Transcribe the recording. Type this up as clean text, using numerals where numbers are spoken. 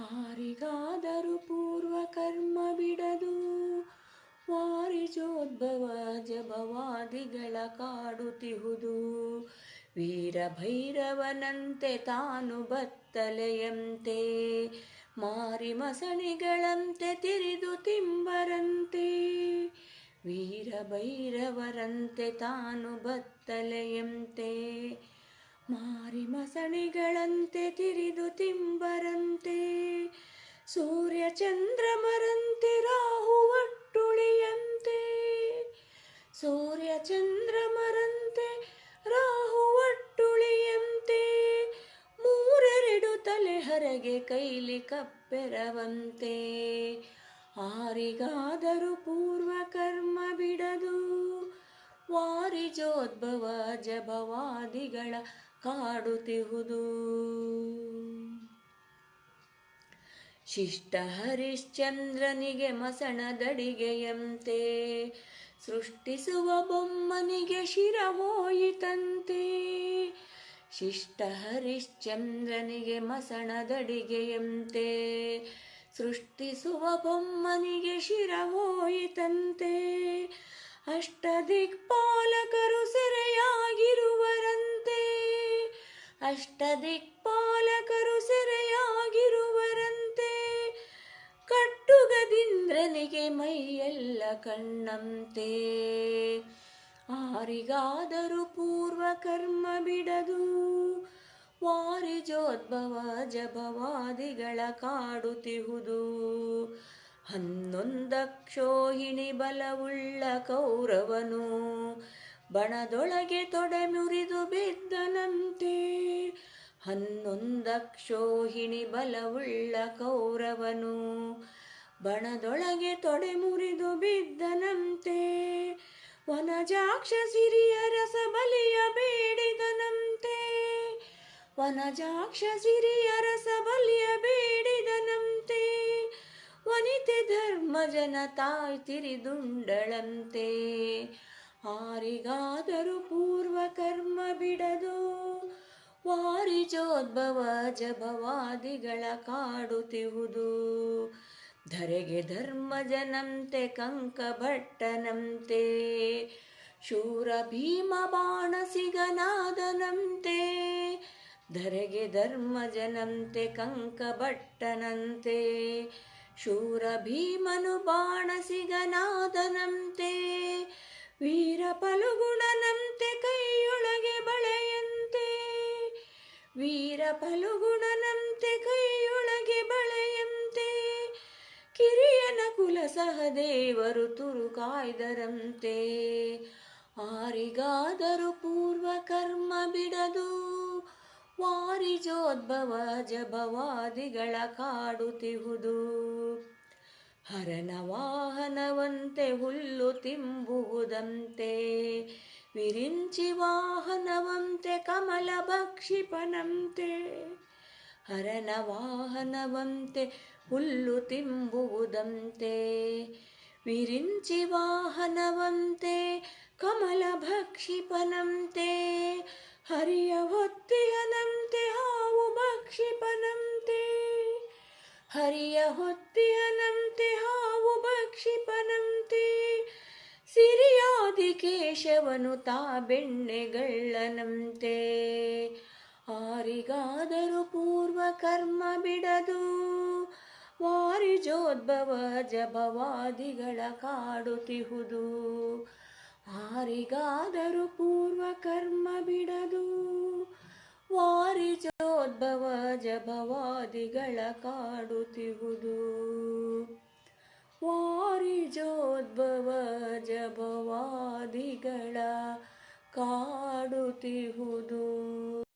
ಆರಿಗಾದರೂ ಪೂರ್ವ ಕರ್ಮ ಬಿಡದು ವಾರಿಜೋದ್ಭವ ಜಭವಾದಿಗಳ ಕಾಡುತ್ತಿಹುದು. ವೀರಭೈರವನಂತೆ ತಾನು ಬತ್ತಲೆಯಂತೆ ಮಾರಿ ಮಸಣಿಗಳಂತೆ ತಿರಿದು ತಿಂಬರಂತೆ. ವೀರಭೈರವರಂತೆ ತಾನು ಬತ್ತಲೆಯಂತೆ ಮಾರಿ ಮಸಣಿಗಳಂತೆ ತಿರಿದು ತಿಂಬರಂತೆ. ಸೂರ್ಯ ಚಂದ್ರಮರಂತೆ ರಾಹು ಒಟ್ಟುಳಿಯಂತೆ. ಸೂರ್ಯ ಚಂದ್ರಮರಂತೆ ರಾಹು ಒಟ್ಟುಳಿಯಂತೆ. ಮೂರೆರಡು ತಲೆ ಹರಗೆ ಕೈಲಿ ಕಪ್ಪೆರವಂತೆ. ಆರಿಗಾದರೂ ಪೂರ್ವ ಕರ್ಮ ಬಿಡದು ವಾರಿಜೋದ್ಭವ ಜಭವಾದಿಗಳ ಕಾಡುತ್ತಿಹುದು. ಶಿಷ್ಟ ಹರಿಶ್ಚಂದ್ರನಿಗೆ ಮಸಣದಡಿಗೆಯಂತೆ ಸೃಷ್ಟಿಸುವ ಬೊಮ್ಮನಿಗೆ ಶಿರ ಹೋಯಿತಂತೆ. ಶಿಷ್ಟ ಹರಿಶ್ಚಂದ್ರನಿಗೆ ಮಸಣದಡಿಗೆಯಂತೆ ಸೃಷ್ಟಿಸುವ ಬೊಮ್ಮನಿಗೆ ಶಿರ ಹೋಯಿತಂತೆ. ಅಷ್ಟದಿಕ್ಪಾಲಕರು ಸೆರೆಯಾಗಿರುವರಂತೆ. ಅಷ್ಟದಿಕ್ಪಾಲಕರು ಸೆರೆಯಾಗಿರುವರಂತೆ. ಕಟ್ಟುಗದಿಂದ್ರನಿಗೆ ಮೈಯೆಲ್ಲ ಕಣ್ಣಂತೆ. ಆರಿಗಾದರೂ ಪೂರ್ವ ಕರ್ಮ ಬಿಡದು ವಾರಿಜೋದ್ಭವ ಜಭವಾದಿಗಳ ಕಾಡುತ್ತಿಹುದು. 11 ಕ್ಷೋಹಿಣಿ ಬಲವುಳ್ಳ ಕೌರವನು ಬಣದೊಳಗೆ ತೊಡೆ ಮುರಿದು ಬಿದ್ದನಂತೆ. 11 ಕ್ಷೋಹಿಣಿ ಬಲವುಳ್ಳ ಕೌರವನು ಬಣದೊಳಗೆ ತೊಡೆ ಮುರಿದು ಬಿದ್ದನಂತೆ. ವನಜಾಕ್ಷ ಸಿರಿಯ ರಸ ಬಲಿಯ ಬೇಡಿದನಂತೆ. ವನಜಾಕ್ಷ ಸಿರಿಯ ರಸ ಬಲಿಯ ಬೇಡಿದನಂತೆ. ವನಿತೆ ಧರ್ಮಜನ ತಾಯ್ ತಿರಿದುಂಡಳಂತೆ. ಆರಿಗಾದರೂ ಪೂರ್ವ ಕರ್ಮ ಬಿಡದು ವಾರಿಜೋದ್ಭವ ಜಭವಾದಿಗಳ ಕಾಡುತ್ತಿಹುದು. ಧರೆಗೆ ಧರ್ಮಜನಂತೆ ಕಂಕಭಟ್ಟನಂತೆ ಶೂರ ಭೀಮ ಬಾಣಸಿಗನಾದನಂತೆ. ಧರೆಗೆ ಧರ್ಮಜನಂತೆ ಕಂಕಭಟ್ಟನಂತೆ ಶೂರ ಭೀಮನು ಬಾಣಸಿಗನಾದನಂತೆ. ವೀರ ಫಲಗುಣನಂತೆ ಕೈಯೊಳಗೆ ಬಳೆಯಂತೆ. ವೀರ ಫಲಗುಣನಂತೆ ಕೈಯೊಳಗೆ ಬಳೆಯಂತೆ. ಕಿರಿಯನ ಕುಲ ಸಹದೇವರು ತುರುಕಾಯ್ದರಂತೆ. ಆರಿಗಾದರೂ ಪೂರ್ವ ಕರ್ಮ ಬಿಡದು ವಾರಿಜೋದ್ಭವ ಜಭವಾದಿಗಳ ಕಾಡುತ್ತಿಹುದು. ಹರನ ವಾಹನವಂತೆ ಹುಲ್ಲು ತಿಂಬುವುದಂತೆ ವಿರಿಂಚಿ ವಾಹನವಂತೆ ಕಮಲ ಭಕ್ಷಿಪನಂತೆ. ಹರನ ವಾಹನವಂತೆ ಹುಲ್ಲು ತಿಂಬುವುದಂತೆ ವಿರಿಂಚಿ ವಾಹನವಂತೆ ಕಮಲ ಭಕ್ಷಿಪನಂತೆ. ಹರಿಯ ಹೊತ್ತಿಯನಂತೆ ಹಾವು ಭಕ್ಷಿಪನಂತೆ. ಹರಿಯ ಹೊತ್ತಿಯನಂತೆ ಹಾವು ಭಕ್ಷಿಪನಂತೆ. ಸಿರಿಯಾದಿ ಕೇಶವನು ತಾ ಬೆಣ್ಣೆಗಳ್ಳನಂತೆ. ಆರಿಗಾದರೂ ಪೂರ್ವ ಕರ್ಮ ಬಿಡದು ವಾರಿಜೋದ್ಭವ ಜಭವಾದಿಗಳ ಕಾಡುತ್ತಿಹುದು. ಆರಿಗಾದರೂ ಪೂರ್ವ ಕರ್ಮ ಬಿಡದು ವಾರಿಜೋದ್ಭವ ಜಭವಾದಿಗಳ ಕಾಡುತ್ತಿಹುದು. ವಾರಿಜೋದ್ಭವ ಜಭವಾದಿಗಳ ಕಾಡುತ್ತಿಹುದು.